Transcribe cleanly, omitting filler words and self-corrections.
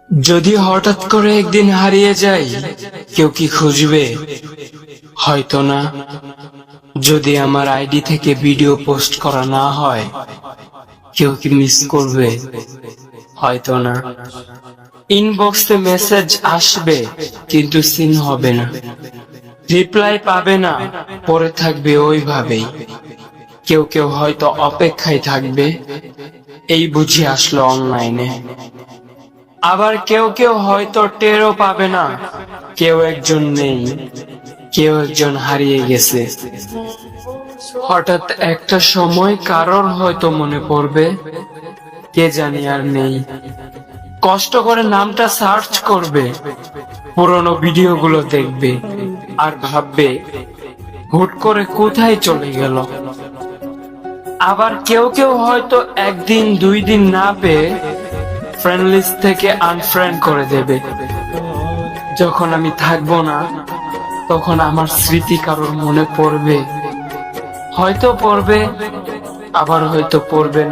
যদি হঠাৎ করে একদিন হারিয়ে যাই, কেউ কি খুঁজবে? হয়তো না। যদি আমার আইডি থেকে ভিডিও পোস্ট করা না হয়, কেউ কি মিস করবে? হয়তো না। ইনবক্সে মেসেজ আসবে, কিন্তু সিন হবে না, রিপ্লাই পাবে না, পরে থাকবে ওইভাবেই। কেউ কেউ হয়তো অপেক্ষায় থাকবে, এই বুঝি আসলো অনলাইনে। আবার কেউ কেউ হয়তো টেরও পাবে না, কেউ একজন নেই, কেউ একজন হারিয়ে গেছে। হঠাৎ একটা সময় কারোর হয়তো মনে পড়বে, কে জানি আর নেই। কষ্ট করে নামটা সার্চ করবে, পুরনো ভিডিওগুলো দেখবে, আর ভাববে হুট করে কোথায় চলে গেল। আবার কেউ কেউ হয়তো একদিন দুই দিন না পেয়ে ফ্রেন্ড লিস্ট থেকে আনফ্রেন্ড করে দেবে। যখন আমি থাকবো না, তখন আমার স্মৃতি কারোর মনে পড়বে, হয়তো পড়বে, আবার হয়তো পড়বে না।